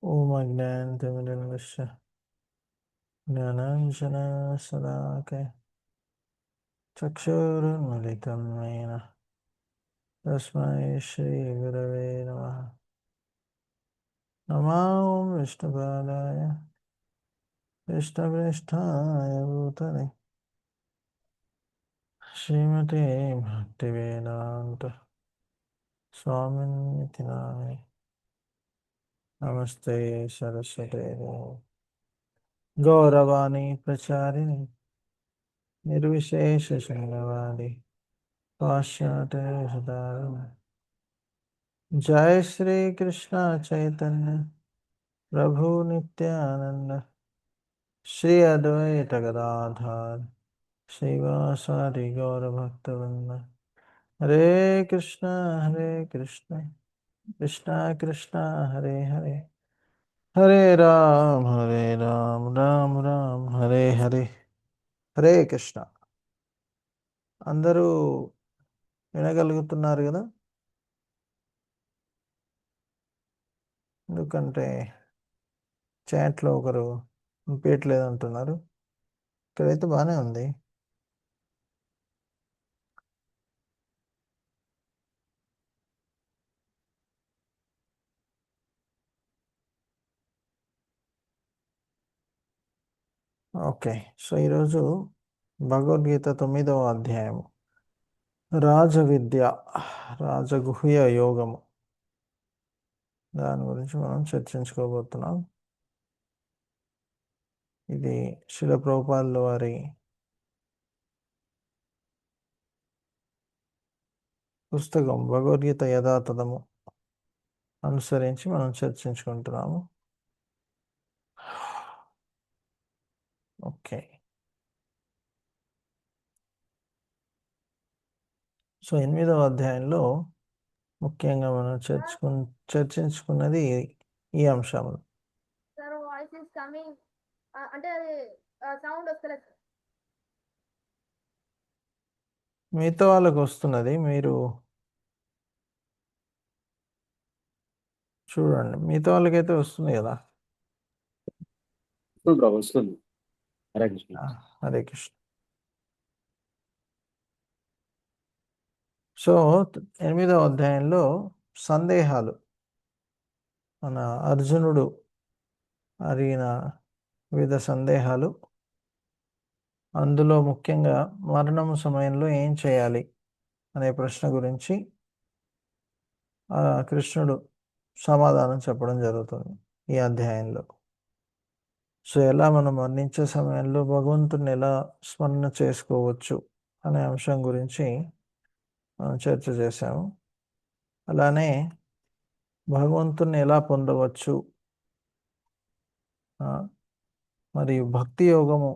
ॐ अज्ञानतिमिरन्धस्य ज्ञानाञ्जनशलाकया चक्षुरुन्मिलितं येन तस्मै श्रीगुरवे नमः। नमो विष्णुपादाय कृष्णप्रेष्ठाय भूतले श्रीमते भक्तिवेदान्त स्वामिनिति नामिने। नमस्ते सरस्वते देवे गौरवाणी प्रचारिणे निर्विशेषशून्यवादी पाश्चात्य जय श्री कृष्ण चैतन्य प्रभु नित्यानंद श्री अद्वैत गदाधर श्रीवासादि गौर भक्तवृंद। हरे कृष्ण कृष्ण कृष्ण हरे हरे, हरे राम राम राम हरे हरे। హరే కృష్ణ. అందరూ వినగలుగుతున్నారు కదా? ఎందుకంటే చాట్లో ఒకరు వినిపించలేదు అంటున్నారు. ఇక్కడైతే బాగానే ఉంది. ఓకే. సో ఈరోజు భగవద్గీత 9వ అధ్యాయము రాజవిద్య, రాజగుహ్య యోగము, దాని గురించి మనం చర్చించుకోబోతున్నాం. ఇది శిల ప్రభుపాదుల వారి పుస్తకం భగవద్గీత యథాతథము అనుసరించి మనం చర్చించుకుంటున్నాము. ఓకే. సో 8వ అధ్యాయంలో ముఖ్యంగా మనం చర్చించుకున్నది ఈ అంశములు. సార్ వాయిస్ ఇస్ కమింగ్, అంటే అది సౌండ్ వస్తలేదు. మిగతా వాళ్ళకి వస్తున్నది, మీరు చూడండి. మిగతా వాళ్ళకైతే వస్తుంది కదా. వస్తుంది. హరే కృష్ణ. హరే కృష్ణ. సో 8వ అధ్యాయంలో సందేహాలు, మన అర్జునుడు అడిగిన వివిధ సందేహాలు, అందులో ముఖ్యంగా మరణం సమయంలో ఏం చేయాలి అనే ప్రశ్న గురించి కృష్ణుడు సమాధానం చెప్పడం జరుగుతుంది ఈ అధ్యాయంలో. సో ఎలా మనం మరణించే సమయంలో భగవంతుని ఎలా స్మరణ చేసుకోవచ్చు అనే అంశం గురించి మనం చర్చ చేశాము. అలానే భగవంతుని ఎలా పొందవచ్చు, మరియు భక్తి యోగము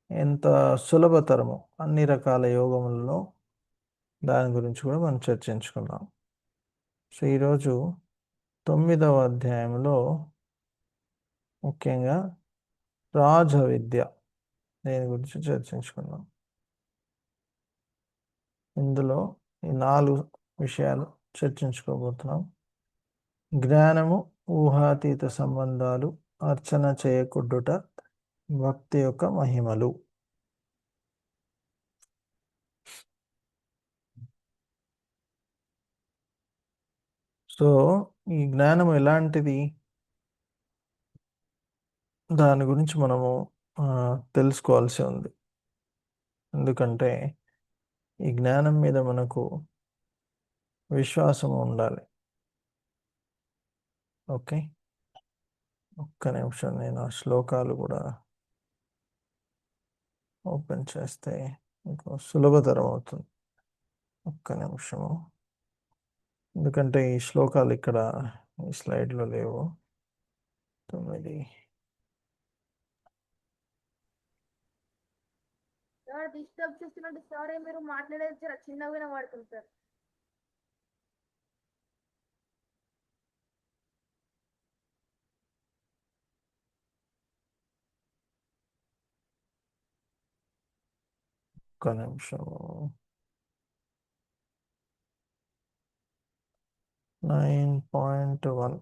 ఎంత సులభతరము అన్ని రకాల యోగములలో, దాని గురించి కూడా మనం చర్చించుకున్నాం. సో ఈరోజు 9వ అధ్యాయంలో ముఖ్యంగా రాజవిద్య, దీని గురించి చర్చించుకున్నాం. ఇందులో ఈ 4 విషయాలు చర్చించుకోబోతున్నాం. జ్ఞానము, ఊహాతీత సంబంధాలు, అర్చన చేయకుండుట, భక్తి యొక్క మహిమలు. సో ఈ జ్ఞానం ఎలాంటిది, దాని గురించి మనము తెలుసుకోవాల్సి ఉంది. ఎందుకంటే ఈ జ్ఞానం మీద మనకు విశ్వాసం ఉండాలి. ఓకే, ఒక్క నిమిషం, నేను ఆ శ్లోకాలు కూడా ఓపెన్ చేస్తే మీకు సులభతరం అవుతుంది. ఒక్క నిమిషము, ఎందుకంటే ఈ శ్లోకాలు ఇక్కడ ఈ స్లైడ్లో లేవు. 9. సార్ డిస్టర్బ్ చేస్తున్నట్టు సార్, మీరు మాట్లాడేది చాలా చిన్నగా వినబడుతుంది సార్. ఒక్క నిమిషము. 9.1.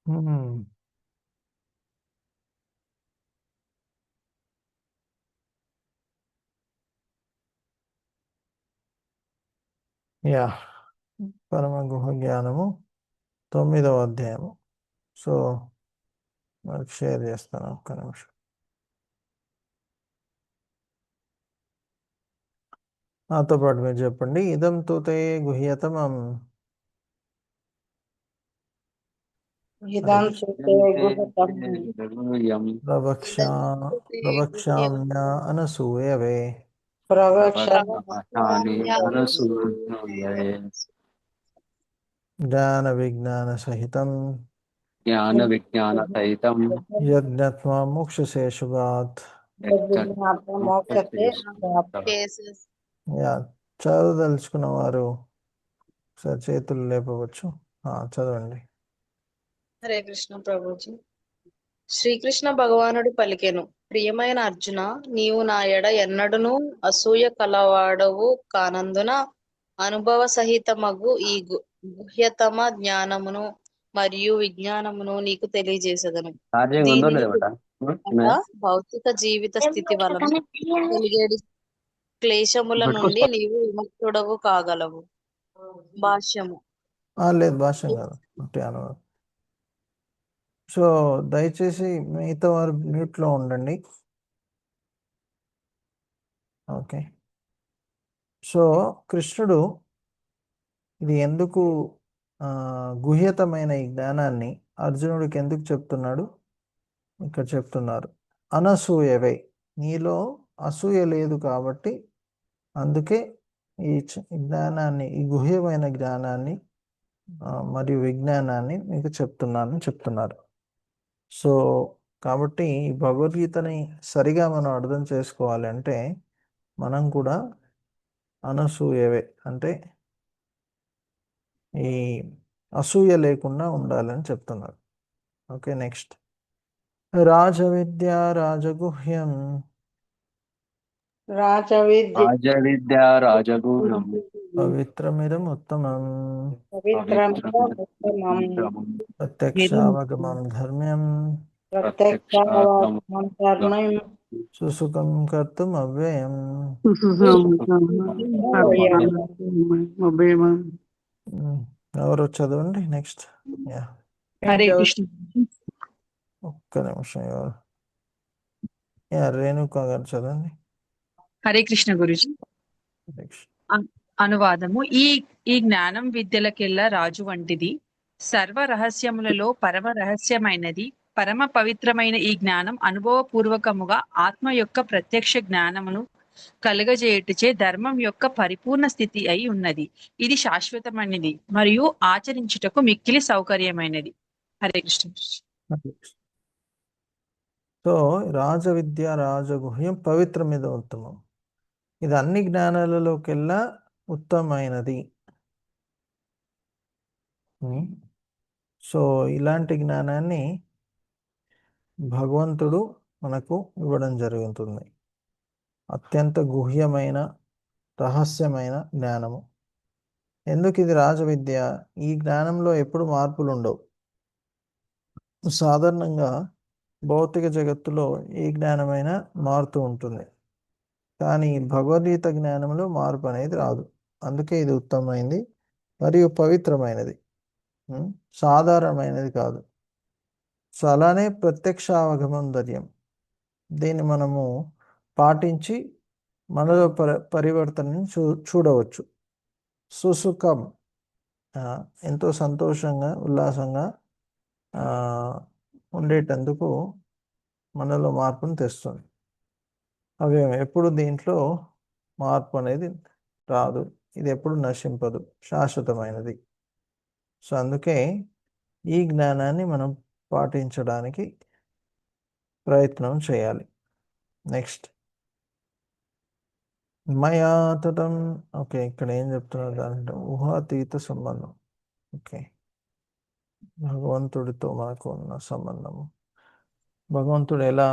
యా పరమ గుహ జ్ఞానము 9వ అధ్యాయము. సో మరి షేర్ చేస్తాను, ఒక్క నిమిషం. నాతో పాటు మీరు చెప్పండి. ఇదం తూతే గుహ్యతమం ఇదం సుతే గుహతమం ప్రవక్ష్యా ప్రవక్ష్యామ్య అనసూయవే ప్రవక్ష్యామి జ్ఞాన విజ్ఞాన సహితం జ్ఞాన విజ్ఞాన సహితం యజ్ఞత్వా మోక్షసే శుభాత్. మోక్షతే యా చదవదలుచుకున్న వారు ఒకసారి చేతులు లేపవచ్చు. చదవండి. హరే కృష్ణ ప్రభుజీ. శ్రీకృష్ణ భగవానుడు పలికెను, ప్రియమైన అర్జున, నీవు నా ఎడ ఎన్నడును అసూయ కలవాడవు కానందున అనుభవ సహితమగు ఈ గుహ్యతమ జ్ఞానమును మరియు విజ్ఞానమును నీకు తెలియజేసదను. ఛార్జింగ్ ఉందో దీనిని లేదా వల్ల భౌతిక జీవిత స్థితి వలన కలిగేడు క్లేశముల నుండి నీవు విముక్తుడవు కాగలవు. భాష్యము. లేదు, భాష్యం కాదు, అంటే అనువాదం. సో దయచేసి మిగతా వారు మ్యూట్లో ఉండండి. ఓకే. సో కృష్ణుడు ఇది ఎందుకు గుహ్యతమైన ఈ జ్ఞానాన్ని అర్జునుడికి ఎందుకు చెప్తున్నాడు? ఇక్కడ చెప్తున్నారు, అనసూయవే, నీలో అసూయ లేదు కాబట్టి అందుకే ఈ జ్ఞానాన్ని, ఈ గుహ్యమైన జ్ఞానాన్ని మరియు విజ్ఞానాన్ని మీకు చెప్తున్నారు. సో కాబట్టి ఈ భగవద్గీతని సరిగా మనం అర్థం చేసుకోవాలి అంటే మనం కూడా అనసూయవే, అంటే ఈ అసూయ లేకుండా ఉండాలని చెప్తున్నారు. Okay, next. రాజవిద్య రాజగుహ్యం రాజవిద్య రాజగుణం పవిత్రమిదం ఉత్తమం ప్రత్యక్షావగమం ధర్మ్యం సుసుఖం కర్తుం అవ్యయం. ఎవరు చదవండి నెక్స్ట్. హరే కృష్ణ. ఒక్క నిమిషం, ఎవరు? రేణుకా గారు చదవండి. హరే కృష్ణ గురుజీ. అనువాదము. ఈ జ్ఞానం విద్యలకెల్లా రాజు వంటిది, సర్వ రహస్యములలో పరమ రహస్యమైనది, పరమ పవిత్రమైన ఈ జ్ఞానం అనుభవపూర్వకముగా ఆత్మ యొక్క ప్రత్యక్ష జ్ఞానమును కలుగజేయుటచే ధర్మం యొక్క పరిపూర్ణ స్థితి అయి ఉన్నది. ఇది శాశ్వతమైనది మరియు ఆచరించుటకు మిక్కిలి సౌకర్యమైనది. హరే కృష్ణ. సో రాజవిద్య రాజగుహ్యం పవిత్రమిద ఉత్తమం, ఇది అన్ని జ్ఞానాలలోకెల్లా ఉత్తమమైనది. సో ఇలాంటి జ్ఞానాన్ని భగవంతుడు మనకు ఇవ్వడం జరుగుతుంది. అత్యంత గుహ్యమైన రహస్యమైన జ్ఞానము. ఎందుకు ఇది రాజవిద్య? ఈ జ్ఞానంలో ఎప్పుడు మార్పులు ఉండవు. సాధారణంగా భౌతిక జగత్తులో ఏ జ్ఞానమైనా మారుతూ ఉంటుంది, కానీ భగవద్గీత జ్ఞానంలో మార్పు అనేది రాదు. అందుకే ఇది ఉత్తమమైనది మరియు పవిత్రమైనది, సాధారణమైనది కాదు. సో అలానే ప్రత్యక్షావగమంతర్యం, దీన్ని మనము పాటించి మనలో పరివర్తనని చూడవచ్చు. సుసుఖం, ఎంతో సంతోషంగా ఉల్లాసంగా ఉండేటందుకు మనలో మార్పును తెస్తుంది. అవి ఎప్పుడు దీంట్లో మార్పు అనేది రాదు, ఇది ఎప్పుడు నశింపదు, శాశ్వతమైనది. సో అందుకే ఈ జ్ఞానాన్ని మనం పాటించడానికి ప్రయత్నం చేయాలి. నెక్స్ట్, మయా తతం. ఓకే, ఇక్కడ ఏం చెప్తున్నారు దాంట్లో? ఊహాతీత సంబంధం. ఓకే, భగవంతుడితో మనకు ఉన్న సంబంధము, భగవంతుడు ఎలా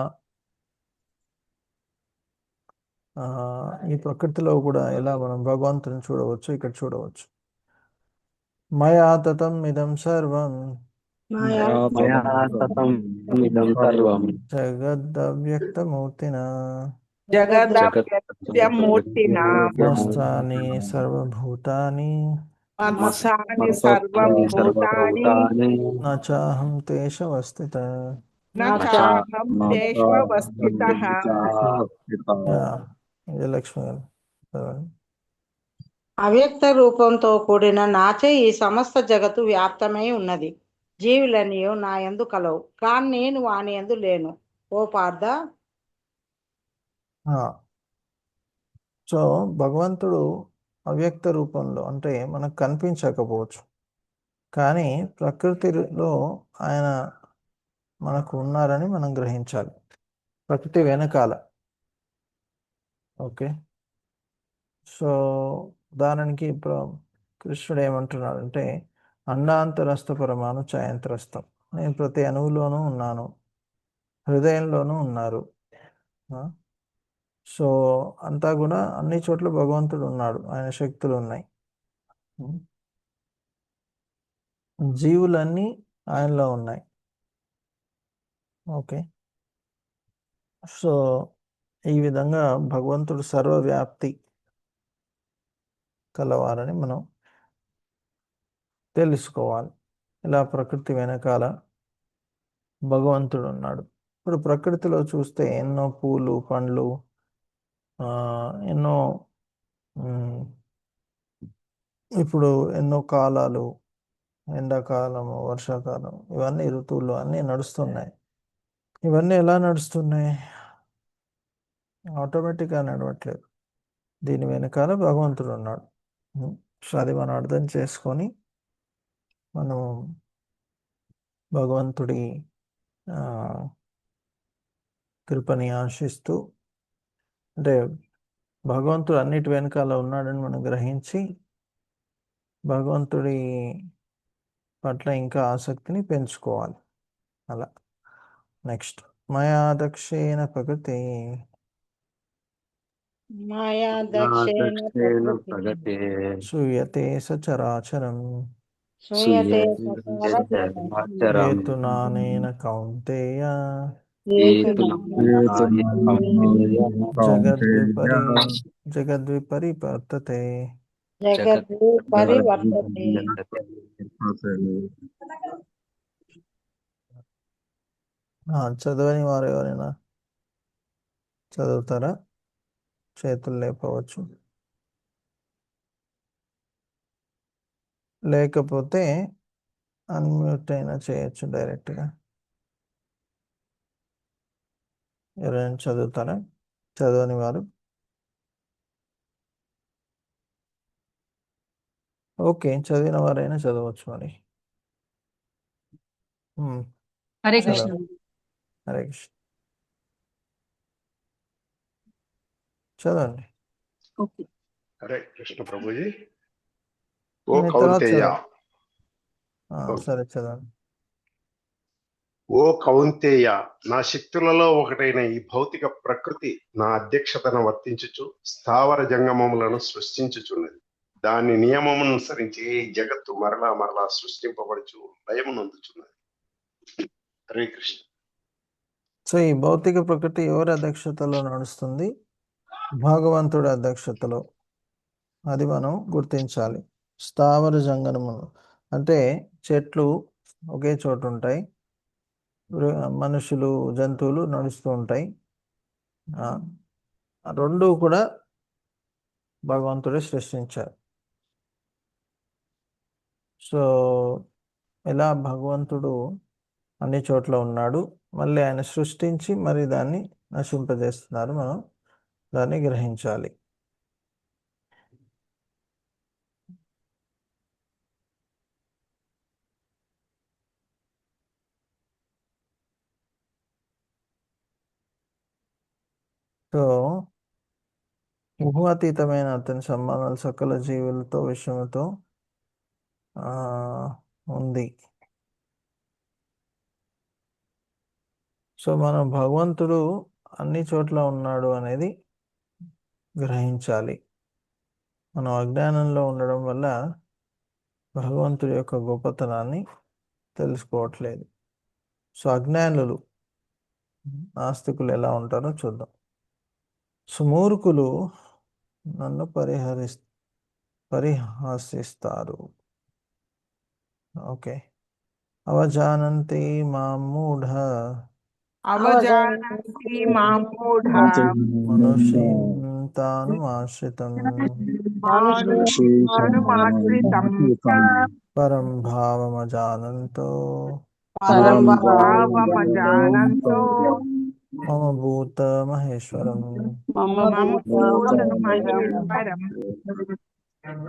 ఈ ప్రకృతిలో కూడా ఎలా మనం భగవంతుని చూడవచ్చు, ఇక్కడ చూడవచ్చు. మయా తతం ఇదం సర్వం, మాయా మయా తతం ఇదం సర్వం జగదవ్యక్తమూర్తినా జగదవ్యక్తమూర్తినా మత్స్థాని సర్వభూతాని మత్సాని సర్వం భూతాని సర్వభూతాని న చాహం తేషవస్థిత. నాహం దేశవస్థితః. విజయలక్ష్మి గారు చదవండి. అవ్యక్త రూపంతో కూడిన నాచే ఈ సమస్త జగత్తు వ్యాప్తమై ఉన్నది. జీవులనియు నా యందు కలవు, కానీ నేను వాని యందు లేను. ఓ పార్థ, సో భగవంతుడు అవ్యక్త రూపంలో అంటే మనకు కనిపించకపోవచ్చు, కానీ ప్రకృతిలో ఆయన మనకు ఉన్నారని మనం గ్రహించాలి. ప్రకృతి వెనకాల. ఓకే, సో ఉదాహరణకి ఇప్పుడు కృష్ణుడు ఏమంటున్నాడంటే అండాంతరస్థ పరమాణు ఛాయంతరస్థం. నేను ప్రతి అణువులోనూ ఉన్నాను, హృదయంలోనూ ఉన్నారు. సో అంతా కూడా అన్ని చోట్ల భగవంతుడు ఉన్నాడు, ఆయన శక్తులు ఉన్నాయి. జీవులన్నీ ఆయనలో ఉన్నాయి. ఓకే, సో ఈ విధంగా భగవంతుడు సర్వవ్యాప్తి కలవారని మనం తెలుసుకోవాలి. ఇలా ప్రకృతి వెనకాల భగవంతుడు ఉన్నాడు. ఇప్పుడు ప్రకృతిలో చూస్తే ఎన్నో పూలు, పండ్లు, ఎన్నో ఇప్పుడు ఎన్నో కాలాలు, ఎండాకాలము, వర్షాకాలం, ఇవన్నీ ఋతువులు అన్నీ నడుస్తున్నాయి. ఇవన్నీ ఎలా నడుస్తున్నాయి? ఆటోమేటిక్గా నడవట్లేదు. దీని వెనకాల భగవంతుడు ఉన్నాడు. సో అది మనం అర్థం చేసుకొని మనం భగవంతుడి కృపని ఆశిస్తూ, అంటే భగవంతుడు అన్నిటి వెనకాల ఉన్నాడని మనం గ్రహించి భగవంతుడి పట్ల ఇంకా ఆసక్తిని పెంచుకోవాలి. అలా నెక్స్ట్ మయా దక్షేణ ప్రకృతి మాయా దక్షేణ ప్రగతే సూయతే సచరాచరం సూయతే హేతునానేన కౌంతేయ జగద్విపరివర్తతే. జగద్విపరివర్తతే. చదవని వారు ఎవరైనా చదువుతారా? చేతులు లేపవచ్చు, లేకపోతే అన్మ్యూట్ అయినా చేయొచ్చు డైరెక్ట్గా. ఎవరైనా చదువుతారా? చదవని వారు ఓకే, చదివిన వారైనా చదవచ్చు. మరి హరే కృష్ణ. హరే కృష్ణ, చదవండి. ఓకే, హరే కృష్ణ ప్రభుజీ. ఓ నేను తర్వాత కౌంతేయ, సరే చదవండి. ఓ కౌంతేయ, నా శక్తులలో ఒకటైన ఈ భౌతిక ప్రకృతి నా అధ్యక్షతను వర్తించుచు స్థావర జంగమములను సృష్టించుచున్నది. దాని నియమమును అనుసరించి ఈ జగత్తు మరలా మరలా సృష్టింపబడుచు లయమునందుచున్నది. హరే కృష్ణ. సో ఈ భౌతిక ప్రకృతి ఎవరి అధ్యక్షతలో నడుస్తుంది? భగవంతుడి అధ్యక్షతలో. అది మనం గుర్తించాలి. స్థావర జంగమములు అంటే చెట్లు ఒకే చోటు ఉంటాయి, మనుషులు, జంతువులు నడుస్తూ ఉంటాయి. రెండు కూడా భగవంతుడే సృష్టించారు. సో ఇలా భగవంతుడు అన్ని చోట్ల ఉన్నాడు, మళ్ళీ ఆయన సృష్టించి మరి దాన్ని నశింపజేస్తున్నారు. మనం దాన్ని గ్రహించాలి. సో ఊహాతీతమైన అతని సంబంధాలు సకల జీవులతో, విషయముతో ఉంది. సో మనం భగవంతుడు అన్ని చోట్ల ఉన్నాడు అనేది గ్రహించాలి. మనం అజ్ఞానంలో ఉండడం వల్ల భగవంతుడి యొక్క గొప్పతనాన్ని తెలుసుకోవట్లేదు. సో అజ్ఞానులు నాస్తికులు ఎలా ఉంటారో చూద్దాం. సో మూర్ఖులు నన్ను పరిహాసిస్తారు. ఓకే. అవజానంతి మాం మూఢ అవజానంతి మాం మూఢ మనుషీం తానుమాశ్రితం మానుమాశ్రితం పరం భావమజానంతో భావమజానంతో మమ భూత మహేశ్వరం. మమ భూత మహేశ్వరం.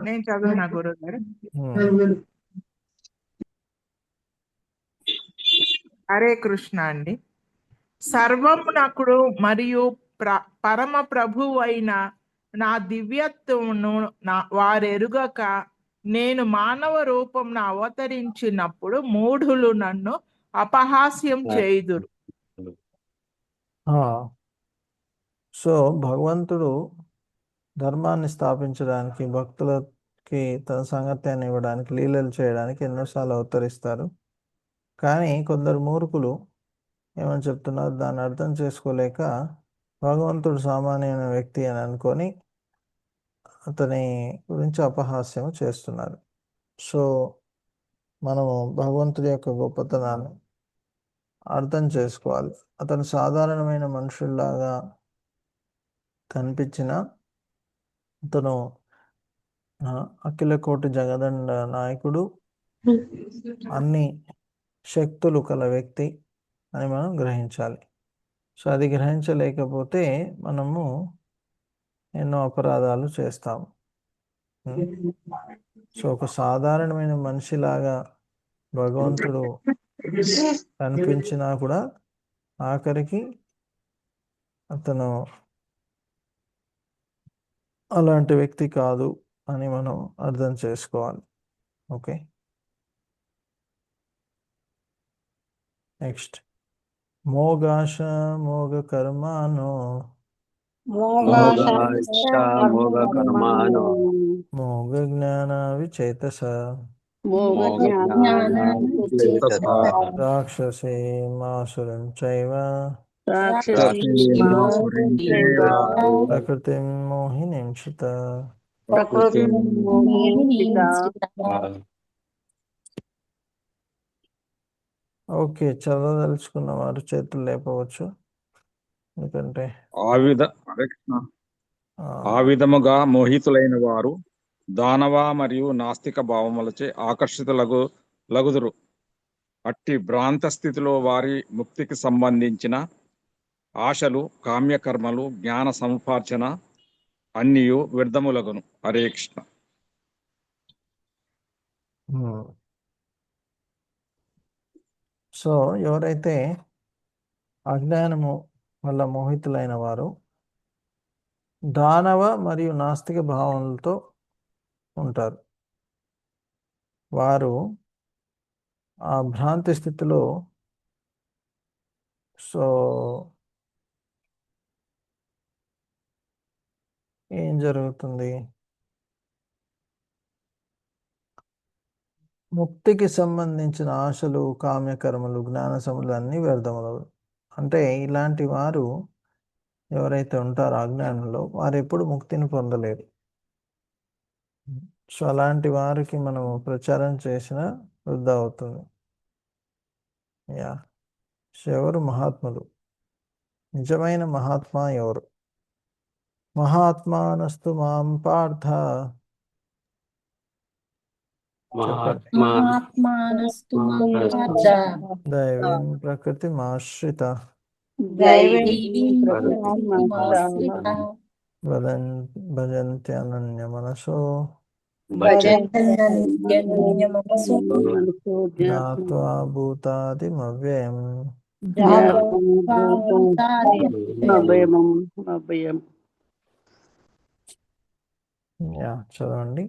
నేను చదువునా గురువు గారు. హరే కృష్ణ అండి. సర్వమునకుడు మరియు పరమ ప్రభువు అయిన నా దివ్యత్వమును వారెరుగక నేను మానవ రూపంను అవతరించినప్పుడు మూఢులు నన్ను అపహాస్యం చేయుదురు. సో భగవంతుడు ధర్మాన్ని స్థాపించడానికి, భక్తులకి తన సాంగత్యాన్ని ఇవ్వడానికి, లీలలు చేయడానికి ఎన్నోసార్లు అవతరిస్తారు. కానీ కొందరు మూర్ఖులు ఏమని చెప్తున్నారు, దాన్ని అర్థం చేసుకోలేక భగవంతుడు సామాన్యమైన వ్యక్తి అని అనుకొని అతని గురించి అపహాస్యం చేస్తున్నారు. సో మనము భగవంతుడి యొక్క గొప్పతనాన్ని అర్థం చేసుకోవాలి. అతను సాధారణమైన మనుషుల్లాగా కనిపించిన అతను అఖిల కోటి జగదండ నాయకుడు, అన్ని శక్తులు కల వ్యక్తి అని మనం గ్రహించాలి. సో అది గ్రహించలేకపోతే మనము ఎన్నో అపరాధాలు చేస్తాము. సో ఒక సాధారణమైన మనిషిలాగా భగవంతుడు కనిపించినా కూడా ఆఖరికి అతను అలాంటి వ్యక్తి కాదు అని మనం అర్థం చేసుకోవాలి. ఓకే. నెక్స్ట్ మోగాశ మోగ కర్మానో మోగ కర్మాణో మోగ జ్ఞాన విచేతస రాక్షసే మాసురం చైవ ప్రకృతిం మోహినీం శ్రిత. ఓకే, చదవదలుచుకున్న వారు చేతులు లేపవచ్చు. ఎందుకంటే ఆ విధముగా మోహితులైన వారు దానవ మరియు నాస్తిక భావములచే లగుదురు. అట్టి భ్రాంత స్థితిలో వారి ముక్తికి సంబంధించిన ఆశలు, కామ్యకర్మలు, జ్ఞాన సముపార్జన అన్నియు వ్యర్థములగును. హరే కృష్ణ. సో ఎవరైతే అజ్ఞానము వల్ల మోహితులైన వారు దానవ మరియు నాస్తిక భావనలతో ఉంటారు, వారు ఆ భ్రాంతి స్థితిలో సో ఏం జరుగుతుంది, ముక్తికి సంబంధించిన ఆశలు, కామ్యకర్మలు, జ్ఞానసములు అన్నీ వ్యర్థములవు. అంటే ఇలాంటి వారు ఎవరైతే ఉంటారో అజ్ఞానంలో, వారు ఎప్పుడు ముక్తిని పొందలేరు. సో అలాంటి వారికి మనము ప్రచారం చేసిన వృధా అవుతుంది. సో ఎవరు మహాత్ములు? నిజమైన మహాత్మా ఎవరు? మహాత్మానస్తు మాం పార్థ దైవీం ప్రకృతిమాశ్రిత భజంత్యనన్యమనసో జ్ఞాత్వా భూతాదిమవ్యయం. చదవండి.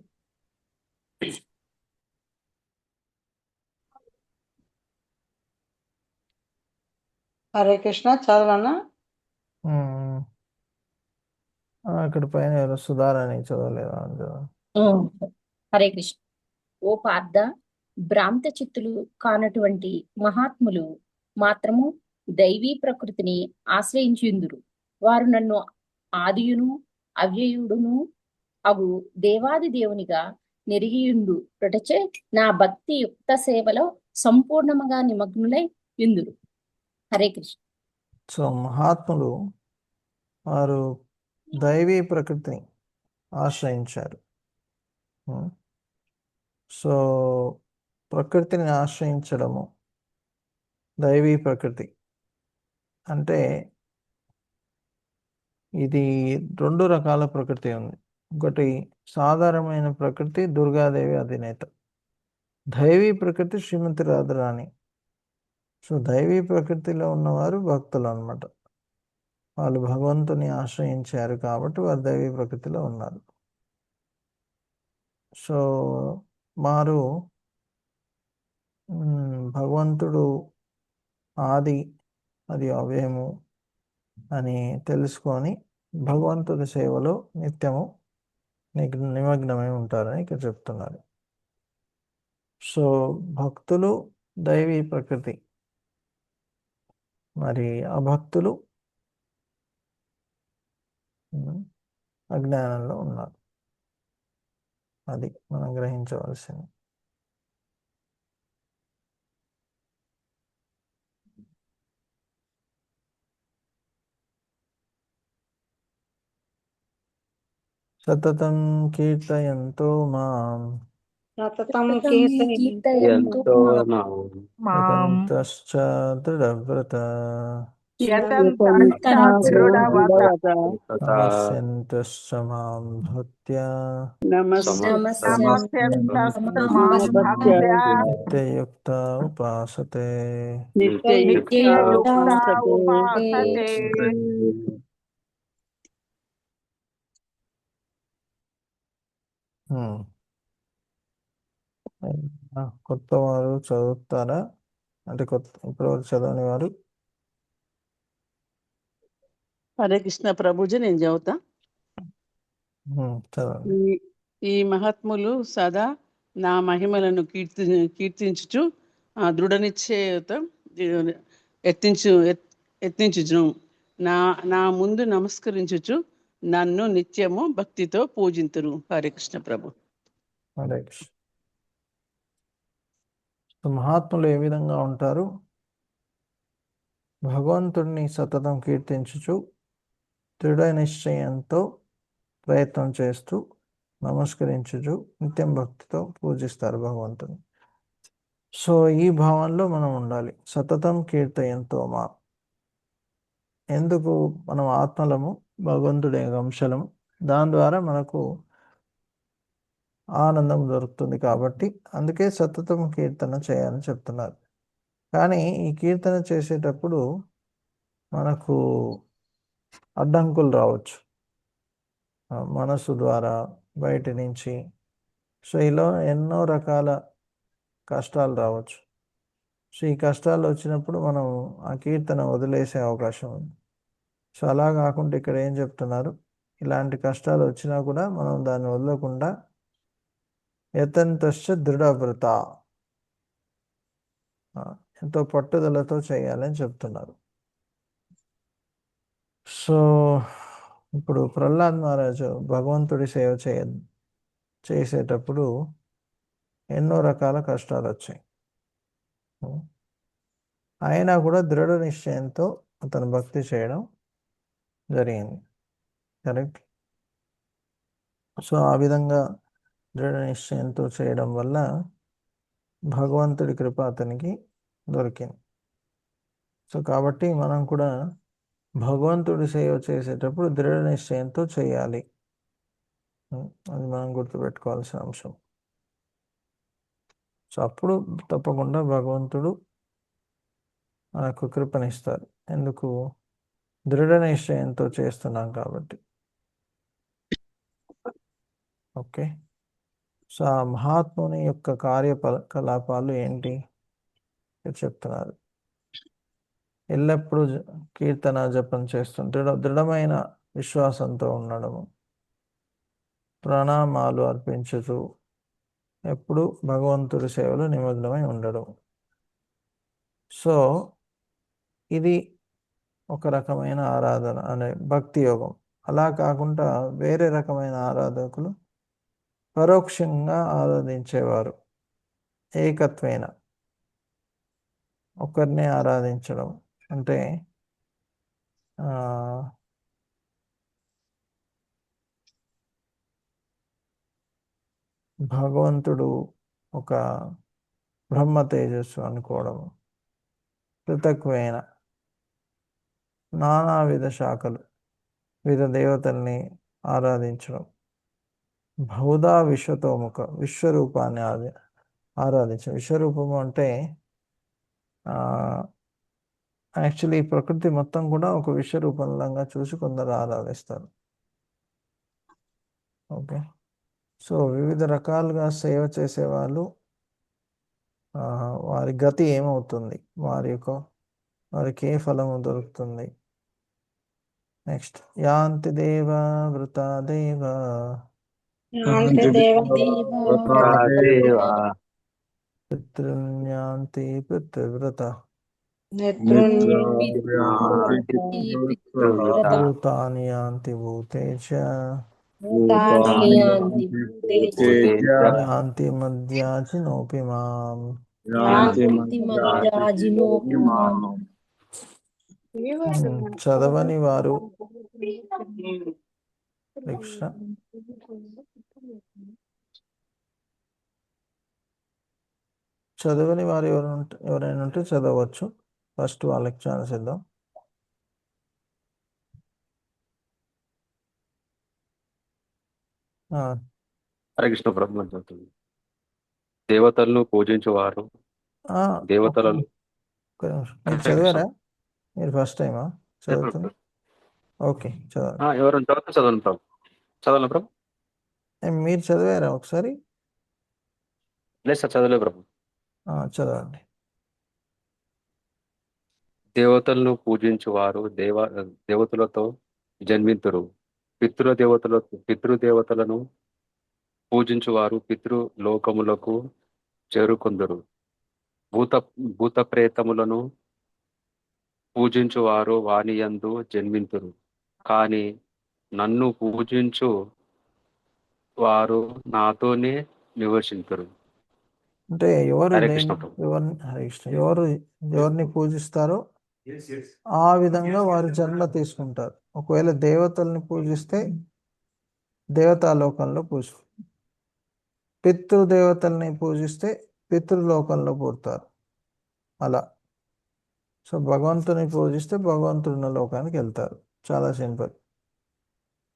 హరే కృష్ణ. చదవనా? అక్కడ పైన ఎవరో సుధారాణి చదవలేదా? హరే కృష్ణ. ఓ పార్థ, భ్రాంత చిత్తులు కానటువంటి మహాత్ములు మాత్రము దైవీ ప్రకృతిని ఆశ్రయించుందురు. వారు నన్ను ఆదియును అవ్యయుడును అగు దేవాది దేవునిగా నెరిగియుండు ప్రటచే నా భక్తి యుక్త సేవలో సంపూర్ణముగా నిమగ్నులై యుందురు. హరే కృష్ణ. సో మహాత్ములు వారు దైవీ ప్రకృతిని ఆశ్రయించారు. సో ప్రకృతిని ఆశ్రయించడము, దైవీ ప్రకృతి అంటే ఇది 2 రకాల ప్రకృతి ఉంది. ఒకటి సాధారణమైన ప్రకృతి, దుర్గాదేవి అధినేత. దైవీ ప్రకృతి శ్రీమతి రాధారాణి. సో దైవీ ప్రకృతిలో ఉన్నవారు భక్తులు అన్నమాట. వాళ్ళు భగవంతుని ఆశ్రయించారు కాబట్టి వారు దైవీ ప్రకృతిలో ఉన్నారు. సో వారు భగవంతుడు ఆది, అది అవ్యయము అని తెలుసుకొని భగవంతుడి సేవలో నిత్యము నిమగ్నమై ఉంటారని ఇక్కడ చెప్తున్నారు. సో భక్తులు దైవీ ప్రకృతి, మరి అభక్తులు అజ్ఞానంలో ఉన్నారు. అది మనం గ్రహించవలసింది. సతతం కీర్తయంతో మాం సతతం ఎంతో మాం యతంతశ్చ దృఢవ్రత యతంతశ్చ దృఢవ్రత నమస్యంతశ్చ మాం భక్త్యా నమస్యంతశ్చ మాం భక్త్యా నిత్యయుక్త ఉపాసతే. నిత్యయుక్త ఉపాసతే. కొత్త వారు చదువుతారా? అంటే ఇప్పటివరకు చదవని వారు. హరే కృష్ణ ప్రభుజీ, నేను చదువుతా. చదవండి. ఈ మహాత్ములు సదా నా మహిమలను కీర్తించుచు దృఢ నిశ్చయత ఎత్తించుచు నా ముందు నమస్కరించుచు నన్ను నిత్యము భక్తితో పూజింతురు. హరే కృష్ణ ప్రభు. హరే కృష్ణ. మహాత్ములు ఏ విధంగా ఉంటారు? భగవంతుడిని సతతం కీర్తించుచు దృఢ నిశ్చయంతో ప్రయత్నం చేస్తూ నమస్కరించుచు నిత్యం భక్తితో పూజిస్తారు భగవంతుని. సో ఈ భావంలో మనం ఉండాలి. సతతం కీర్తయంతో మా, ఎందుకు మనం ఆత్మలము, భగవంతుడి అంశలము, దాని ద్వారా మనకు ఆనందం దొరుకుతుంది కాబట్టి అందుకే సతతం కీర్తన చేయాలని చెప్తున్నారు. కానీ ఈ కీర్తన చేసేటప్పుడు మనకు అడ్డంకులు రావచ్చు, మనసు ద్వారా, బయట నుంచి. సో ఇలా ఎన్నో రకాల కష్టాలు రావచ్చు. సో ఈ కష్టాలు వచ్చినప్పుడు మనం ఆ కీర్తన వదిలేసే అవకాశం ఉంది. సో అలా కాకుండా ఇక్కడ ఏం చెప్తున్నారు, ఇలాంటి కష్టాలు వచ్చినా కూడా మనం దాన్ని వదలకుండా యతంతశ్చ దృఢవ్రత, ఎంతో పట్టుదలతో చేయాలని చెప్తున్నారు. సో ఇప్పుడు ప్రహ్లాద్ మహారాజు భగవంతుడి సేవ చేసేటప్పుడు ఎన్నో రకాల కష్టాలు వచ్చాయి. అయినా కూడా దృఢ నిశ్చయంతో అతను భక్తి చేయడం జరిగింది. కరెక్ట్. సో ఆ విధంగా దృఢ నిశ్చయంతో చేయడం వల్ల భగవంతుడి కృప అతనికి దొరికింది. సో కాబట్టి మనం కూడా భగవంతుడి సేవ చేసేటప్పుడు దృఢ నిశ్చయంతో చేయాలి. అది మనం గుర్తుపెట్టుకోవాల్సిన అంశం. సో అప్పుడు తప్పకుండా భగవంతుడు మనకు కృపనిస్తారు. ఎందుకు? దృఢ నిశ్చయంతో చేస్తున్నాం కాబట్టి. ఓకే. సో ఆ మహాత్ముని యొక్క కార్యకలాపాలు ఏంటి చెప్తున్నారు. ఎల్లప్పుడూ కీర్తన జపం చేస్తుంది, దృఢమైన విశ్వాసంతో ఉండడము, ప్రణామాలు అర్పించుతూ ఎప్పుడు భగవంతుడి సేవలో నిమగ్నమై ఉండడం. సో ఇది ఒక రకమైన ఆరాధన అనే భక్తి యోగం. అలా కాకుండా వేరే రకమైన ఆరాధకులు పరోక్షంగా ఆరాధించేవారు. ఏకత్వేన ఒకరినే ఆరాధించడం అంటే భగవంతుడు ఒక బ్రహ్మ తేజస్సు అనుకోవడం, పృథక్వేన నానావిధ శాఖలు వివిధ దేవతల్ని ఆరాధించడం, బహుధా విశ్వతోముఖ విశ్వరూపాన్ని ఆరాధించడం. విశ్వరూపము అంటే యాక్చువల్లీ ప్రకృతి మొత్తం కూడా ఒక విశ్వరూపంలాగా చూసి కొందరు ఆరాధిస్తారు. ఓకే, సో వివిధ రకాలుగా సేవ చేసేవాళ్ళు వారి గతి ఏమవుతుంది, వారికి ఏ ఫలము దొరుకుతుంది. నెక్స్ట్ యాంతి దేవ వృతా దేవ పితృన్యాంతి పితృవ్రత భూతాని యాంతి భూతేజ యాంతి మధ్యాజినోపి మాం. చదవని వారు చదవని వారు ఎవరైనా ఉంటే చదవచ్చు. ఫస్ట్ వాళ్ళకి ఛాన్స్ ఇద్దాం. హరే కృష్ణ ప్రభు. దేవతలను పూజించేవారు దేవతలను మీరు చదివారా? మీరు ఫస్ట్ టైమా చదువుతుంది? ఓకే, చదవండి. ఎవరైనా చదివితే చదవండి ప్రభు. చదవాలి ప్రభు. మీరు చదివారా ఒకసారి? లేదు సార్, చదవలే ప్రభు. చదవండి. దేవతలను పూజించువారు దేవతలతో జన్మింతురు. పితృదేవతలను పూజించువారు పితృలోకములకు చేరుకొందరు. భూత ప్రేతములను పూజించువారు వానియందు జన్మింతురు. కానీ నన్ను పూజించు వారు నాతోనే నివసింతురు. అంటే ఎవరిని పూజిస్తారో ఆ విధంగా వారు జన్మ తీసుకుంటారు. ఒకవేళ దేవతల్ని పూజిస్తే దేవతాలోకంలో పితృదేవతల్ని పూజిస్తే పితృలోకంలో పుడతారు. అలా. సో భగవంతుని పూజిస్తే భగవంతుడిన లోకానికి వెళ్తారు. చాలా సింపుల్.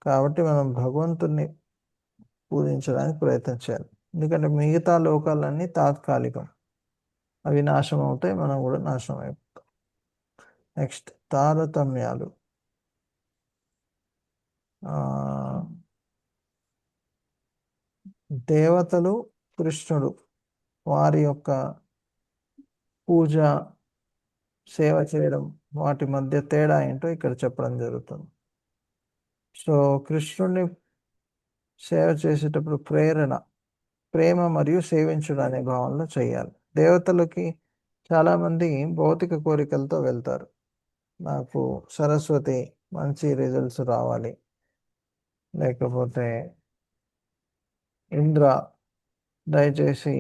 కాబట్టి మనం భగవంతుని పూజించడానికి ప్రయత్నం చేయాలి. ఎందుకంటే మిగతా లోకాలన్నీ తాత్కాలికం, అవి నాశనం అవుతాయి, మనం కూడా నాశనం అయిపోతాం. నెక్స్ట్ తారతమ్యాలు. దేవతలు, కృష్ణుడు వారి యొక్క పూజ, సేవ చేయడం, వాటి మధ్య తేడా ఏంటో ఇక్కడ చెప్పడం జరుగుతుంది. సో కృష్ణుడిని సేవ చేసేటప్పుడు ప్రేమ మరియు సేవించడం అనే భావనలో చేయాలి. దేవతలకి చాలామంది భౌతిక కోరికలతో వెళ్తారు. నాకు సరస్వతి మంచి రిజల్ట్స్ రావాలి, లేకపోతే ఇంద్ర దయచేసి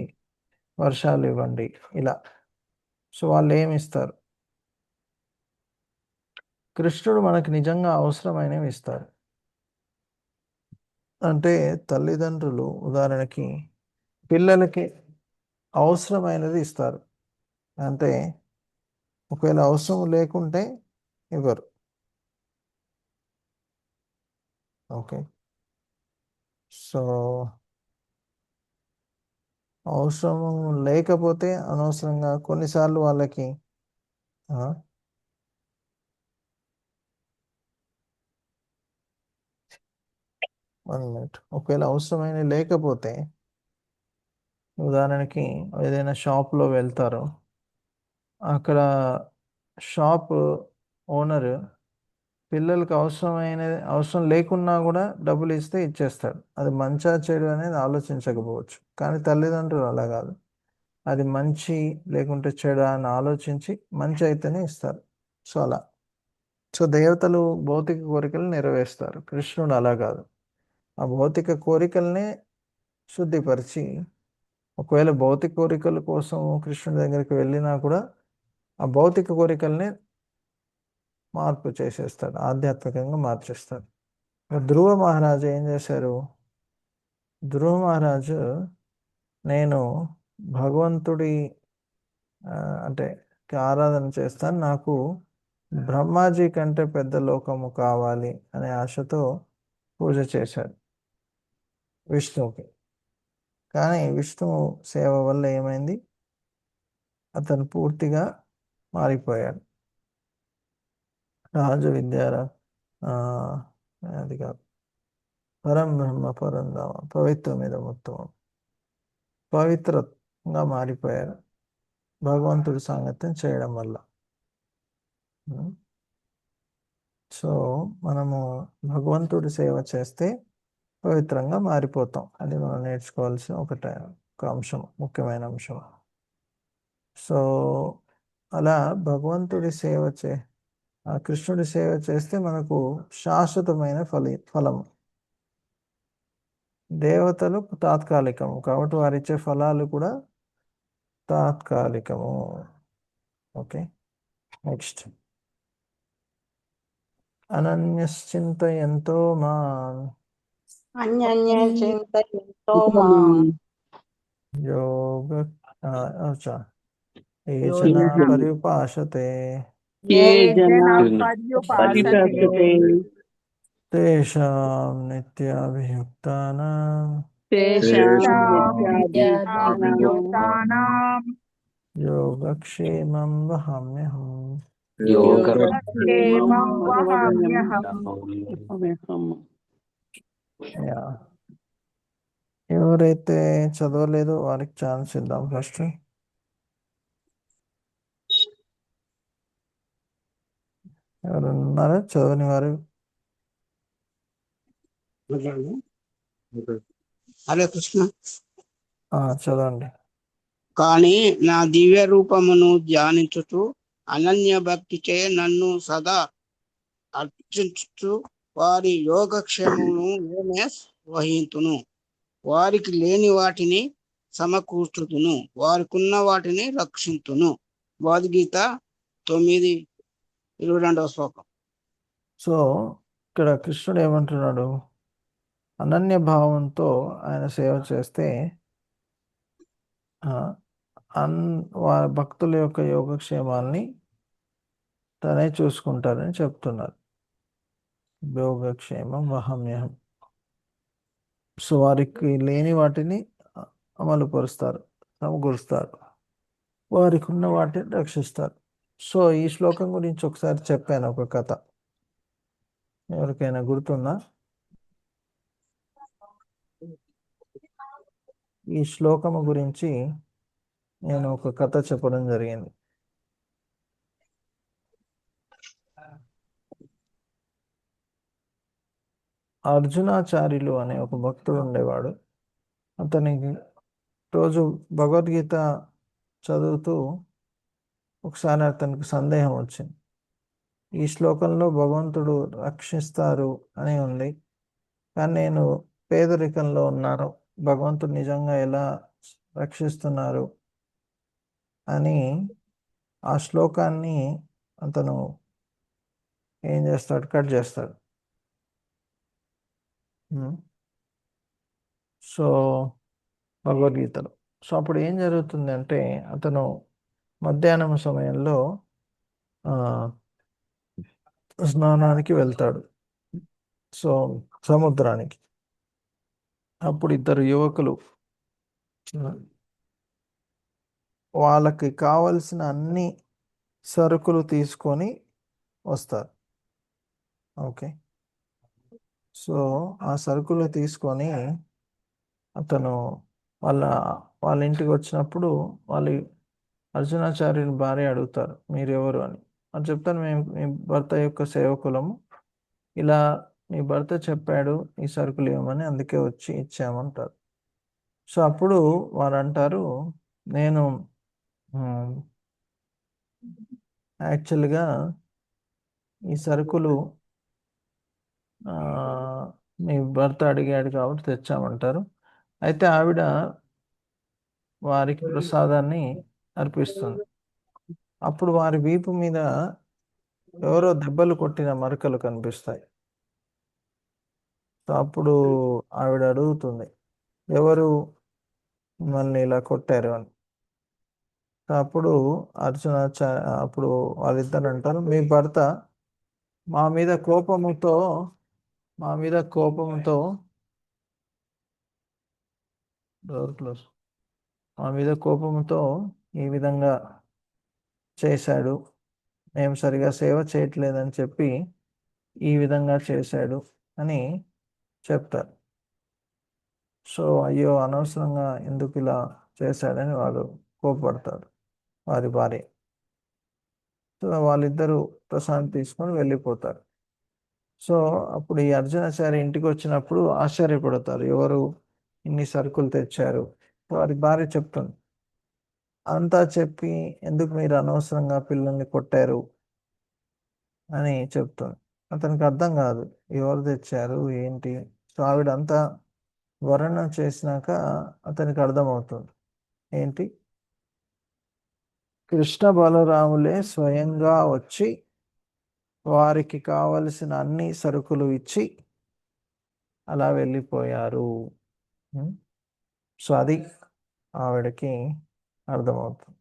వర్షాలు ఇవ్వండి, ఇలా. సో వాళ్ళు ఏమి ఇస్తారు? కృష్ణుడు మనకి నిజంగా అవసరమైనవి ఇస్తారు. అంటే తల్లిదండ్రులు ఉదాహరణకి పిల్లలకి అవసరమైనది ఇస్తారు. అంటే ఒకవేళ అవసరం లేకుంటే ఇవ్వరు. ఓకే, సో అవసరం లేకపోతే అనవసరంగా కొన్నిసార్లు వాళ్ళకి 1 minute. ఒకవేళ అవసరమైన లేకపోతే ఉదాహరణకి ఏదైనా షాప్లో వెళ్తారు, అక్కడ షాప్ ఓనర్ పిల్లలకి అవసరం లేకున్నా కూడా డబ్బులు ఇస్తే ఇచ్చేస్తాడు. అది మంచా చెడు అనేది ఆలోచించకపోవచ్చు, కానీ తల్లిదండ్రులు అలా కాదు. అది మంచి లేకుంటే చెడు అని ఆలోచించి మంచి అయితేనే ఇస్తారు. సో అలా. సో దేవతలు భౌతిక కోరికలు నెరవేరుస్తారు, కృష్ణుడు అలా కాదు. ఆ భౌతిక కోరికల్ని శుద్ధిపరిచి, ఒకవేళ భౌతిక కోరికల కోసం కృష్ణుడి దగ్గరికి వెళ్ళినా కూడా ఆ భౌతిక కోరికల్ని మార్పు చేసేస్తాడు, ఆధ్యాత్మికంగా మార్చేస్తాడు. ధ్రువ మహారాజు ఏం చేశారు? ధ్రువ మహారాజు నేను భగవంతుడి అంటే ఆరాధన చేస్తాను, నాకు బ్రహ్మాజీ కంటే పెద్ద లోకము కావాలి అనే ఆశతో పూజ చేశాడు విష్ణువుకి. కానీ విష్ణువు సేవ వల్ల ఏమైంది? అతను పూర్తిగా మారిపోయాడు. రాజ విద్యారా అది కాదు, పరం బ్రహ్మ పరంధామ పవిత్రమిద మొత్తం పవిత్రంగా మారిపోయారు భగవంతుడి సాంగత్యం చేయడం వల్ల. సో మనము భగవంతుడి సేవ చేస్తే పవిత్రంగా మారిపోతాం. అది మనం నేర్చుకోవాల్సిన ఒక అంశం, ముఖ్యమైన అంశం. సో అలా భగవంతుడి సేవ కృష్ణుడి సేవ చేస్తే మనకు శాశ్వతమైన ఫలము. దేవతలు తాత్కాలికము కాబట్టి వారిచ్చే ఫలాలు కూడా తాత్కాలికము. Okay, next. అనన్యశ్చింతయంతో మాం చింతయంతో మాం యోగ ఏ జనా పర్యుపాసతే ये जना पर्युपासते తేషాం నిత్యాభియుక్తానాం अभियुक्तानां యోగక్షేమం వహామ్యహం. योगक्षेमं वहाम्यहम्. యా, ఎవరైతే చదవలేదో వారికి ఛాన్స్ ఇద్దాం ఫస్ట్. ఎవరు ఉన్నారా చదవని వారు? హరే కృష్ణ. చదవండి. కానీ నా దివ్య రూపమును ధ్యానించుచు అనన్య భక్తిచే నన్ను సదా అర్చించుచు వారి యోగక్షేమమును నేనే వహింతును. వారికి లేని వాటిని సమకూర్చుతును, వారికున్న వాటిని రక్షింతును. భగవద్గీత 9:22 శ్లోకం. సో ఇక్కడ కృష్ణుడు ఏమంటున్నాడు? అనన్య భావంతో ఆయన సేవ చేస్తే వారి భక్తుల యొక్క యోగక్షేమాల్ని తనే చూసుకుంటారని చెప్తున్నారు. యోగక్షేమం వహమ్యహం. సో వారికి లేని వాటిని అమలుపరుస్తారు, సమకూరుస్తారు, వారికి ఉన్న వాటిని రక్షిస్తారు. సో ఈ శ్లోకం గురించి ఒకసారి చెప్పాను, ఒక కథ. ఎవరికైనా గుర్తుందా? ఈ శ్లోకము గురించి నేను ఒక కథ చెప్పడం జరిగింది. అర్జునాచార్యులు అనే ఒక భక్తుడు ఉండేవాడు. అతనికి రోజు భగవద్గీత చదువుతూ ఒకసారి అతనికి సందేహం వచ్చింది. ఈ శ్లోకంలో భగవంతుడు రక్షిస్తారు అని ఉంది, కానీ నేను పేదరికంలో ఉన్నాను, భగవంతుడు నిజంగా ఎలా రక్షిస్తున్నారు అని ఆ శ్లోకాన్ని అతను ఏం చేస్తాడు? కట్ చేస్తాడు. సో భగవద్గీతలో. సో అప్పుడు ఏం జరుగుతుంది అంటే, అతను మధ్యాహ్నం సమయంలో స్నానానికి వెళ్తాడు, సో సముద్రానికి. అప్పుడు ఇద్దరు యువకులు వాళ్ళకి కావలసిన అన్ని సరుకులు తీసుకొని వస్తారు. ఓకే, సో ఆ సరుకులు తీసుకొని అతను వాళ్ళ ఇంటికి వచ్చినప్పుడు వాళ్ళు అర్జునాచార్యుని భార్య అడుగుతారు, మీరెవరు అని. అని చెప్తాను, మేము మీ భర్త యొక్క సేవకులము, ఇలా నీ భర్త చెప్పాడు ఈ సరుకులు ఇవ్వమని, అందుకే వచ్చి ఇచ్చామంటారు. సో అప్పుడు వారు అంటారు, నేను యాక్చువల్గా ఈ సరుకులు మీ భర్త అడిగాడు కాబట్టి తెచ్చామంటారు. అయితే ఆవిడ వారికి ప్రసాదాన్ని అర్పిస్తుంది. అప్పుడు వారి వీపు మీద ఎవరో దెబ్బలు కొట్టిన మరకలు కనిపిస్తాయి. సో అప్పుడు ఆవిడ అడుగుతుంది, ఎవరు మిమ్మల్ని ఇలా కొట్టారు అని. అప్పుడు అప్పుడు వాళ్ళిద్దరు అంటారు, మీ భర్త మా మీద కోపముతో డోర్ క్లోజ్ మా మీద కోపంతో ఈ విధంగా చేశాడు, మేము సరిగా సేవ చేయట్లేదని చెప్పి ఈ విధంగా చేశాడు అని చెప్తారు. సో అయ్యో అనవసరంగా ఎందుకు ఇలా చేశాడని వాడు కోపడతాడు వారి భార్య. సో వాళ్ళిద్దరూ ప్రశాంతి తీసుకొని వెళ్ళిపోతారు. సో అప్పుడు ఈ అర్జునాచార్య ఇంటికి వచ్చినప్పుడు ఆశ్చర్యపడతారు, ఎవరు ఇన్ని సరుకులు తెచ్చారు. వారి భార్య చెప్తుంది, అంతా చెప్పి ఎందుకు మీరు అనవసరంగా పిల్లల్ని కొట్టారు అని చెప్తుంది. అతనికి అర్థం కాదు ఎవరు తెచ్చారు ఏంటి. సో ఆవిడ అంతా వర్ణన చేసినాక అతనికి అర్థమవుతుంది ఏంటి, కృష్ణ బలరాములే స్వయంగా వచ్చి వారికి కావలసిన అన్ని సరుకులు ఇచ్చి అలా వెళ్ళిపోయారు. సో అది ఆవిడకి అర్థమవుతుంది.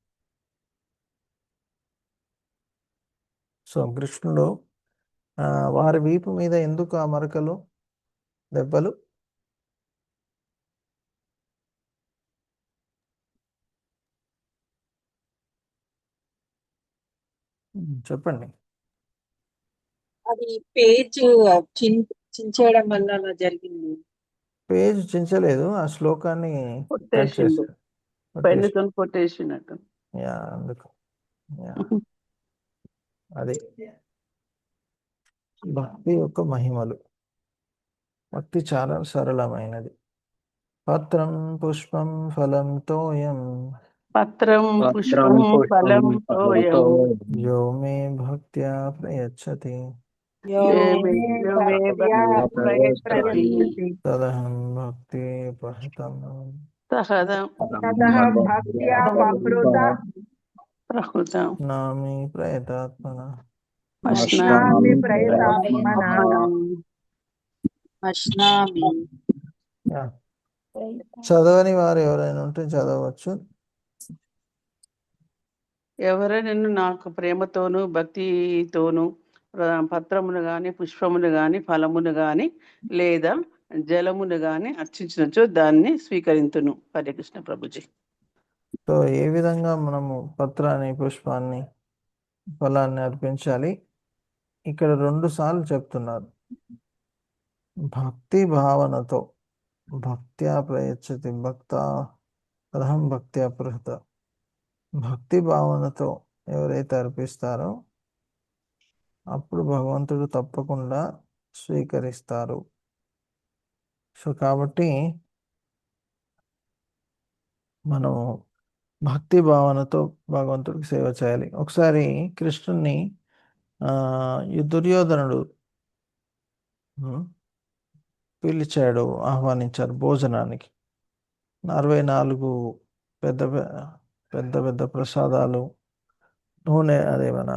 సో కృష్ణుడు వారి వీపు మీద ఎందుకు ఆ మరకలు దెబ్బలు? చెప్పండి. అది పేజ్ చించేయడం వల్ల అలా జరిగింది. పేజ్ చించలేదు, ఆ శ్లోకాన్ని కొట్టేసినట్టు. అందుకు అది భక్తి యొక్క మహిమలు. భక్తి చాలా సరళమైనది. పత్రం పుష్పం ఫలం తోయం యో మే భక్త్యా ప్రయచ్చతి తదహం భక్తి ఉపహతం నామి ప్రయతాత్మన. చదవని వారు ఎవరైనా ఉంటే చదవచ్చు. ఎవరైనా నాకు ప్రేమతోను భక్తితోను పత్రమును గాని పుష్పమును గాని ఫలమును గాని లేదా జలమును గాని అర్చించినచో దాన్ని స్వీకరించును. హరే కృష్ణ ప్రభుజీ. సో ఏ విధంగా మనము పత్రాన్ని పుష్పాన్ని ఫలాన్ని అర్పించాలి ఇక్కడ 2 సార్లు చెప్తున్నారు. భక్తి భావనతో, భక్త్యా ప్రయచ్చతి అర్హం భక్త్యా ప్రహత. భక్తి భావనతో ఎవరైతే అర్పిస్తారో అప్పుడు భగవంతుడు తప్పకుండా స్వీకరిస్తారు. సో కాబట్టి మనం భక్తి భావనతో భగవంతుడికి సేవ చేయాలి. ఒకసారి కృష్ణుని దుర్యోధనుడు పిలిచాడు, ఆహ్వానించారు భోజనానికి. 64 పెద్ద పెద్ద ప్రసాదాలు, నూనె అదే మన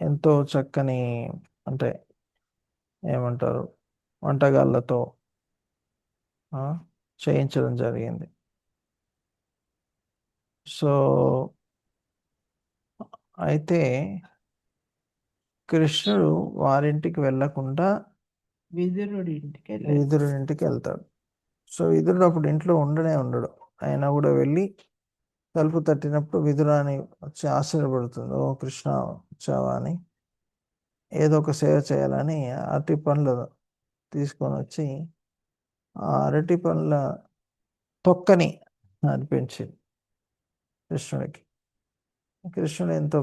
ఎంతో చక్కని అంటే ఏమంటారు వంటగాళ్ళతో చేయించడం జరిగింది. సో అయితే కృష్ణుడు వారింటికి వెళ్ళకుండా విదురుడి ఇంటికి వెళ్తాడు. సో విదురుడు అప్పుడు ఇంట్లో ఉండడు. అయినా కూడా వెళ్ళి తలుపు తట్టినప్పుడు విదురాని వచ్చి ఆశ్చర్యపడుతుంది, ఓ కృష్ణ వచ్చావా అని. ఏదో ఒక సేవ చేయాలని అరటి పండ్లు తీసుకొని వచ్చి ఆ అరటి పండ్ల తొక్కని అర్పించింది కృష్ణుడికి. కృష్ణుడు ఎంతో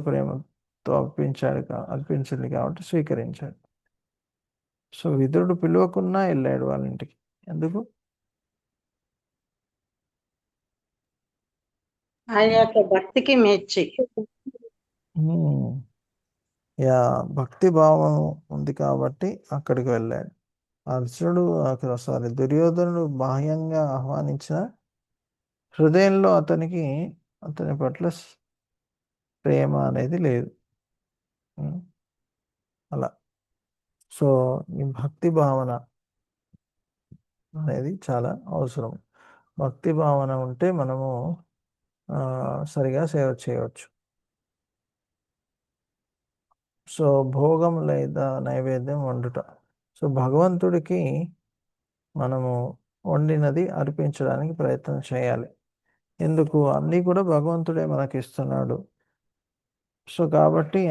అర్పించింది కాబట్టి స్వీకరించాడు. సో విదురుడు పిలవకున్నా వెళ్ళాడు వాళ్ళ ఇంటికి. ఎందుకు? ఆయన యొక్క భక్తికి మెచ్చి. యా, భక్తి భావం ఉంది కాబట్టి అక్కడికి వెళ్ళాడు. దుర్యోధనుడు బాహ్యంగా ఆహ్వానించిన హృదయంలో అతని పట్ల ప్రేమ అనేది లేదు. అలా. సో ఈ భక్తి భావన అనేది చాలా అవసరం. భక్తి భావన ఉంటే మనము సరిగా సేవ చేయవచ్చు. సో భోగం లేదా నైవేద్యం వండుట. సో భగవంతుడికి మనము వండినది అర్పించడానికి ప్రయత్నం చేయాలి. ఎందుకు? అన్నీ కూడా భగవంతుడే మనకి ఇస్తున్నాడు. సో కాబట్టి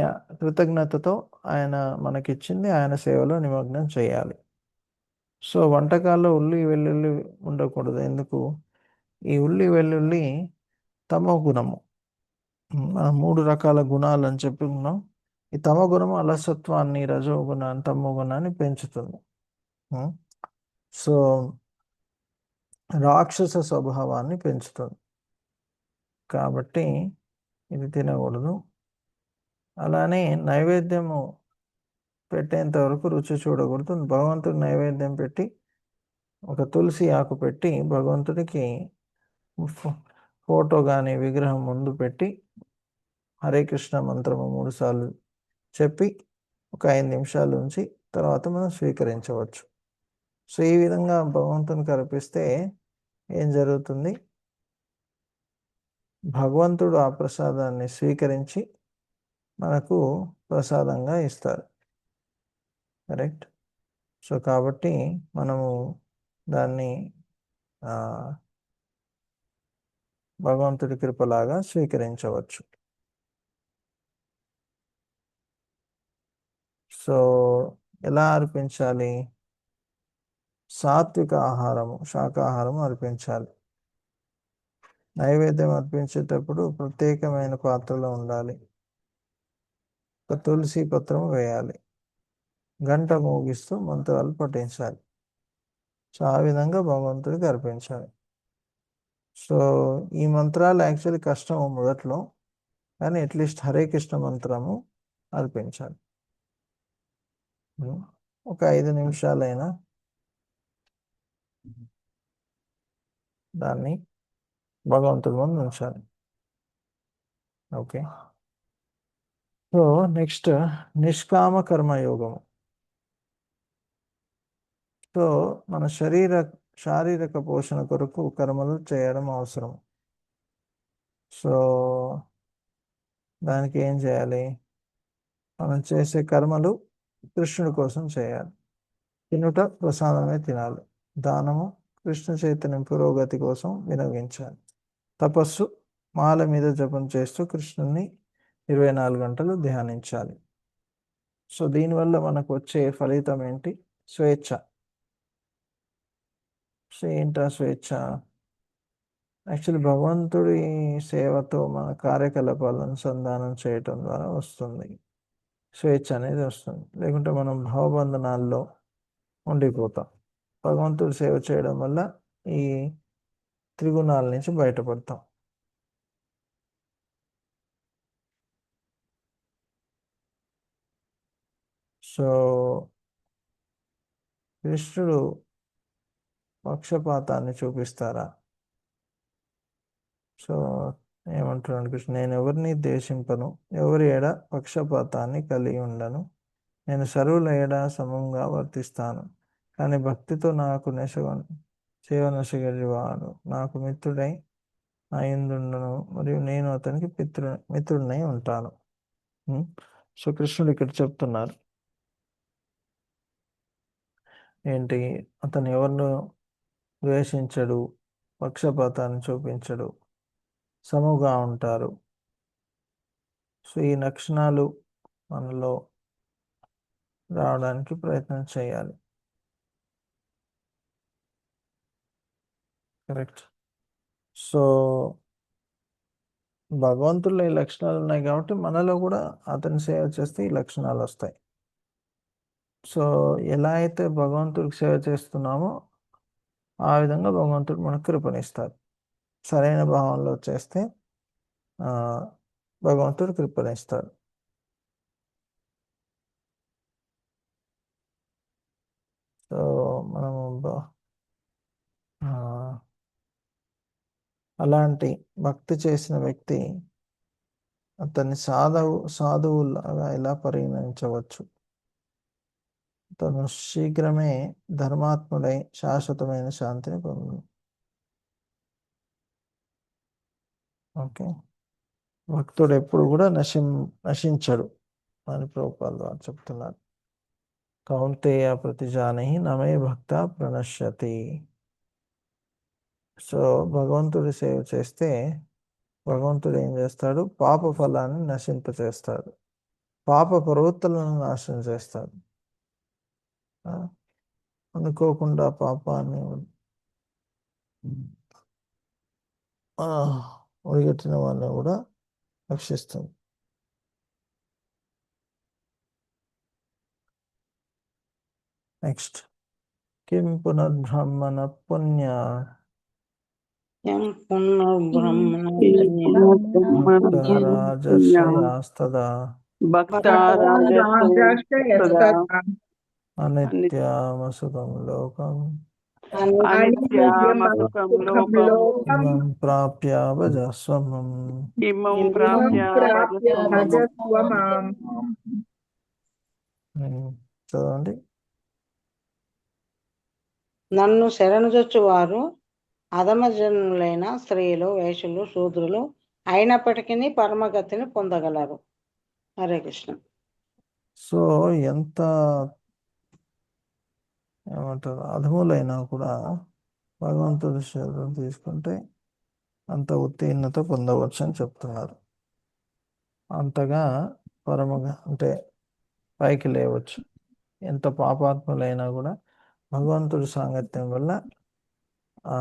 కృతజ్ఞతతో ఆయన మనకిచ్చింది ఆయన సేవలో నిమగ్నం చేయాలి. సో వంటకాల్లో ఉల్లి వెల్లుల్లి ఉండకూడదు. ఎందుకు? ఈ ఉల్లి వెల్లుల్లి తమో గుణము. మనం 3 రకాల గుణాలు అని చెప్పుకున్నాం. ఈ తమో గుణము అలసత్వాన్ని, రజోగుణాన్ని, తమో గుణాన్ని పెంచుతుంది. సో రాక్షస స్వభావాన్ని పెంచుతుంది. కాబట్టి ఇది తినకూడదు. అలానే నైవేద్యము పెట్టేంత వరకు రుచి చూడకూడదు. భగవంతుడికి నైవేద్యం పెట్టి ఒక తులసి ఆకు పెట్టి భగవంతుడికి ఫోటో కానీ విగ్రహం ముందు పెట్టి హరే కృష్ణ మంత్రము 3 సార్లు చెప్పి ఒక 5 నిమిషాలు ఉంచి తర్వాత మనం స్వీకరించవచ్చు. సో ఈ విధంగా భగవంతునికి అర్పిస్తే ఏం జరుగుతుంది? భగవంతుడు ఆ ప్రసాదాన్ని స్వీకరించి మనకు ప్రసాదంగా ఇస్తారు. కరెక్ట్. సో కాబట్టి మనము దాన్ని భగవంతుడి కృపలాగా స్వీకరించవచ్చు. సో ఎలా అర్పించాలి? సాత్విక ఆహారము, శాకాహారము అర్పించాలి. నైవేద్యం అర్పించేటప్పుడు ప్రత్యేకమైన పాత్రలో ఉండాలి. ఒక తులసి పత్రం వేయాలి. గంట మోగిస్తూ మంత్రాలు పఠించాలి. సో ఆ విధంగా భగవంతుడికి అర్పించాలి. సో ఈ మంత్రాలు యాక్చువల్లీ కష్టము మొదట్లో, కానీ అట్లీస్ట్ హరే కృష్ణ మంత్రము అర్పించాలి. ఒక 5 నిమిషాలైనా దాన్ని భగవంతుడి ముందు ఉంచాలి. ఓకే. సో నెక్స్ట్ నిష్కామ కర్మయోగము. సో మన శారీరక పోషణ కొరకు కర్మలు చేయడం అవసరం. సో దానికి ఏం చేయాలి? మనం చేసే కర్మలు కృష్ణుడి కోసం చేయాలి. తినుట ప్రసాదమే తినాలి. దానము కృష్ణ చైతన్యం పురోగతి కోసం వినియోగించాలి. తపస్సు మాల మీద జపం చేస్తూ కృష్ణుని 24 గంటలు ధ్యానించాలి. సో దీనివల్ల మనకు వచ్చే ఫలితం ఏంటి? స్వేచ్ఛ. సో ఏంటా స్వేచ్ఛ? యాక్చువల్లీ భగవంతుడి సేవతో మన కార్యకలాపాలను అనుసంధానం చేయటం ద్వారా వస్తుంది స్వేచ్ఛ అనేది వస్తుంది. లేకుంటే మనం భావబంధనాల్లో ఉండిపోతాం. భగవంతుడి సేవ చేయడం వల్ల ఈ త్రిగుణాల నుంచి బయటపడతాం. సో కృష్ణుడు పక్షపాతాన్ని చూపిస్తారా? సో ఏమంటున్నాడు కృష్ణ? నేను ఎవరిని ద్వేషింపను, ఎవరి ఎడ పక్షపాతాన్ని కలిగి ఉండను. నేను సర్వుల ఎడ సమంగా వర్తిస్తాను. కానీ భక్తితో నాకు సేవ నొసగలివాడు నాకు మిత్రుడై అయిందుండను, మరియు నేను అతనికి మిత్రుడినై ఉంటాను. సో కృష్ణుడు ఇక్కడ చెప్తున్నారు ఏంటి? అతను ఎవరిను ద్వేషించడు, పక్షపాతాన్ని చూపించడు, సముగా ఉంటారు. సో ఈ లక్షణాలు మనలో రావడానికి ప్రయత్నం చేయాలి. కరెక్ట్. సో భగవంతుల్లో ఈ లక్షణాలు ఉన్నాయి కాబట్టి మనలో కూడా అతని సేవ చేస్తే ఈ లక్షణాలు వస్తాయి. సో ఎలా అయితే భగవంతుడికి సేవ చేస్తున్నామో ఆ విధంగా భగవంతుడు మనకు కృపణిస్తారు. సరైన భావంలో చేస్తే భగవంతుడు కృపణిస్తాడు. సో మనము అలాంటి భక్తి చేసిన వ్యక్తి అతన్ని సాధువులాగా ఎలా పరిగణించవచ్చు? తను శీఘ్రమే ధర్మాత్ముడై శాశ్వతమైన శాంతిని పొందు. ఓకే, భక్తుడు ఎప్పుడు కూడా నశించడు అని ప్రభుపాదుల వారు చెప్తున్నారు. కౌంతేయ ప్రతిజానహి నమే భక్త ప్రణశ్యతి. సో భగవంతుడి సేవ చేస్తే భగవంతుడు ఏం చేస్తాడు? పాప ఫలాన్ని నశింపచేస్తాడు, పాప ప్రవృత్తులను నాశనం చేస్తాడు. అనుకోకుండా పాపాన్ని ఒడిగట్టిన వాళ్ళని కూడా రక్షిస్తుంది. నెక్స్ట్, కిం పునర్బ్రహ్మణ పుణ్య భక్తరాజర్షయాస్తదా అనిత్యామసుఖం లోకం ఇమం ప్రాప్య భజస్వమం. చదవండి. నన్ను శరణుజొచ్చువారు అధమజనులైన స్త్రీలు, వేషులు, శూద్రులు అయినప్పటికీ పరమగతిని పొందగలరు. హరే కృష్ణ. సో ఎంత ఏమంటారు, అధములైనా కూడా భగవంతుడి శరణం తీసుకుంటే అంత ఉత్తీర్ణత పొందవచ్చు అని చెప్తున్నారు. అంతగా పరమగా అంటే పైకి లేవచ్చు. ఎంత పాపాత్ములైనా కూడా భగవంతుడి సాంగత్యం వల్ల ఆ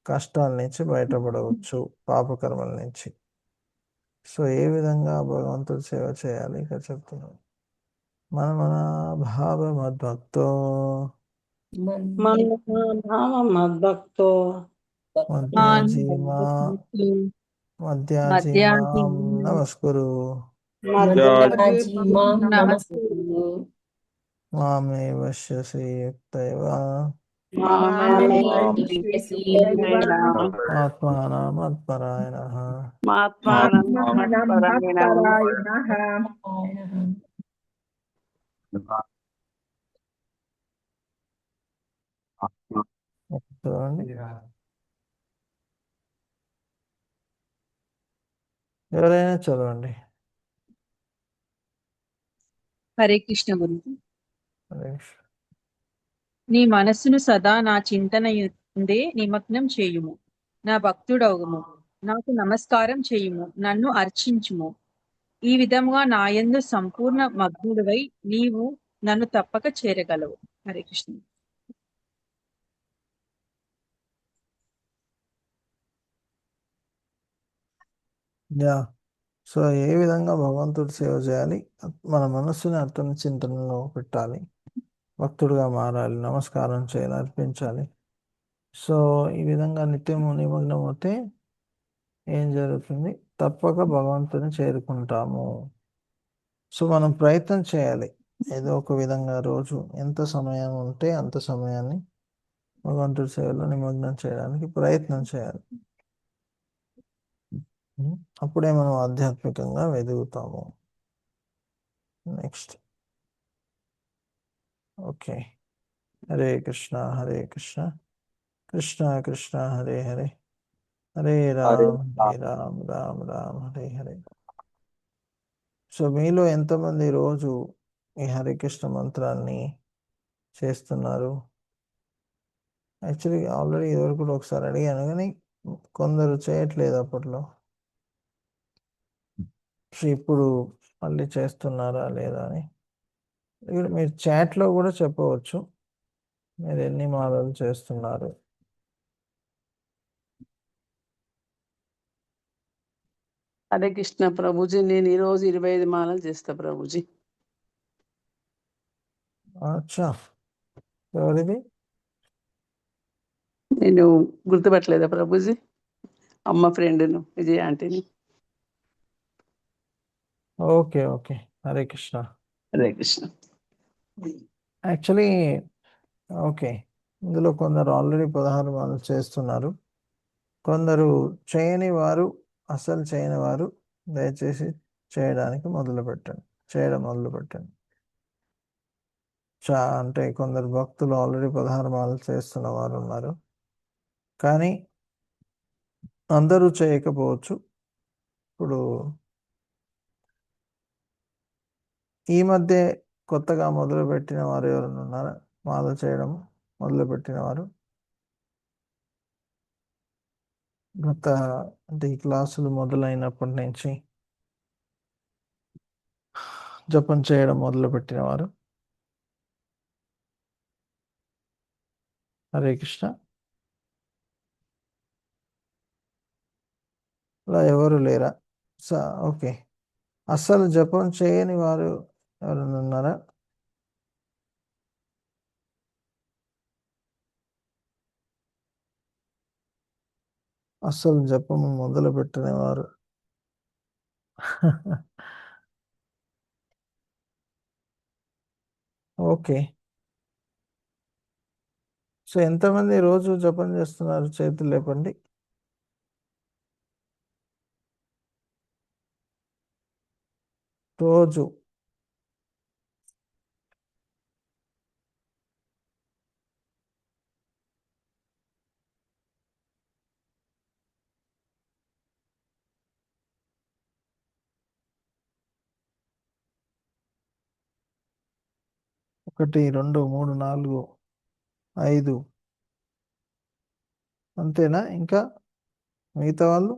కష్టాల నుంచి బయటపడవచ్చు, పాపకర్మల నుంచి. సో ఏ విధంగా భగవంతుడి సేవ చేయాలి ఇక చెప్తున్నాను. మన భావ మద్భక్తో మధ్యాజీమాం నమస్కురు మామే వశ్యసి యుక్తైవ ఆత్మానామత్పరాయణః. ఎవరైనా చదవండి. హరే కృష్ణ గురుజీ. నీ మనస్సును సదా నా చింతన యందే నిమగ్నం చేయుము. నా భక్తుడవుము, నాకు నమస్కారం చేయుము, నన్ను అర్చించుము. ఈ విధముగా నాయందు సంపూర్ణ మగ్నుడివై నీవు నన్ను తప్పక చేరగలవు. హరే కృష్ణ. సో ఏ విధంగా భగవంతుడి సేవ చేయాలి? మన మనస్సుని అతని చింతనలో పెట్టాలి, భక్తుడిగా మారాలి, నమస్కారం చేయాలి, అర్పించాలి. సో ఈ విధంగా నిత్యము నిమగ్నం అవుతే ఏం జరుగుతుంది? తప్పక భగవంతుని చేరుకుంటాము. సో మనం ప్రయత్నం చేయాలి, ఏదో ఒక విధంగా రోజు ఎంత సమయం ఉంటే అంత సమయాన్ని భగవంతుడి సేవలో నిమగ్నం చేయడానికి ప్రయత్నం చేయాలి. అప్పుడే మనం ఆధ్యాత్మికంగా ఎదుగుతాము. Next, okay. Hare Krishna Hare Krishna Krishna Krishna Hare Hare Hare Ram Hare Ram Ram Ram Hare Hare. So మీలో ఎంతమంది రోజు ఈ హరే కృష్ణ మంత్రాన్ని చేస్తున్నారు? యాక్చువల్లీ ఆల్రెడీ ఇదివరకు కూడా ఒకసారి అడిగాను, కానీ కొందరు చేయట్లేదు అప్పట్లో. సో ఇప్పుడు మళ్ళీ చేస్తున్నారా లేదా అని మీరు చాట్లో కూడా చెప్పవచ్చు, మీరు ఎన్ని మాలలు చేస్తున్నారు. హరే కృష్ణ ప్రభుజీ. నేను ఈరోజు 25 మాలలు చేస్తా ప్రభుజీ. అచ్చా, ఎవరిది? నేను గుర్తుపట్టలేదా ప్రభుజీ? అమ్మ ఫ్రెండ్ను విజయ ఆంటీని. Okay okay, Hare Krishna. Hare Krishna. Actually okay, ఇందులో కొందరు ఆల్రెడీ 16 మాలలు చేస్తున్నారు. కొందరు చేయని వారు, అసలు చేయని వారు దయచేసి చేయడం మొదలు పెట్టండి. అంటే కొందరు భక్తులు ఆల్రెడీ 16 మాలలు చేస్తున్న వారు ఉన్నారు, కానీ అందరూ చేయకపోవచ్చు. ఇప్పుడు ఈ మధ్య కొత్తగా మొదలుపెట్టిన వారు ఎవరైనా ఉన్నారా? మాలలు చేయడం మొదలుపెట్టిన వారు అంటే ఈ క్లాసులు మొదలైనప్పటి నుంచి జపం చేయడం మొదలుపెట్టిన వారు? హరే కృష్ణ. అలా ఎవరు లేరా? ఓకే, అస్సలు జపం చేయని వారు ఎవరైనా ఉన్నారా? అస్సలు జపం మొదలు పెట్టిన వారు ఓకే. సో ఎంతమంది రోజు జపం చేస్తున్నారు? చేతులు లేపండి. రోజు ఒకటి, 2, 3, 4, 5 అంతేనా? ఇంకా మిగతా వాళ్ళు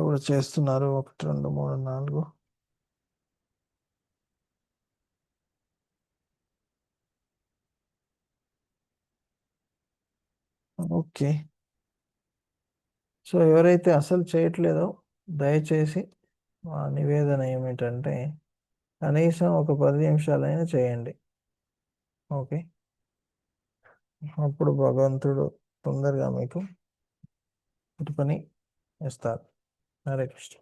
కూడా చేస్తున్నారు. 1, 2, 3, 4. ఓకే. సో ఎవరైతే అసలు చేయట్లేదో దయచేసి మా నివేదన ఏమిటంటే కనీసం ఒక 10 నిమిషాలైనా చేయండి. ఓకే, అప్పుడు భగవంతుడు తొందరగా మీకు పని ఇస్తారు. హరే కృష్ణ.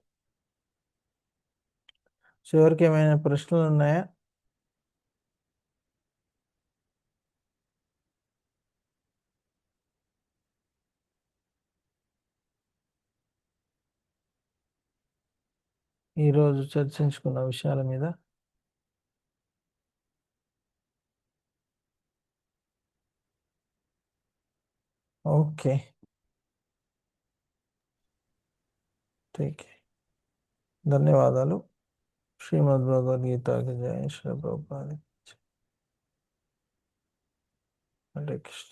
సో ఎవరికి ఏమైనా ప్రశ్నలు ఉన్నాయా? ఈరోజు చర్చించుకున్న విషయాల మీద? ఓకే, ధన్యవాదాలు. శ్రీమద్ భగవద్గీతకి జయ. శ్రీ ప్రభుపాద. హరే కృష్ణ.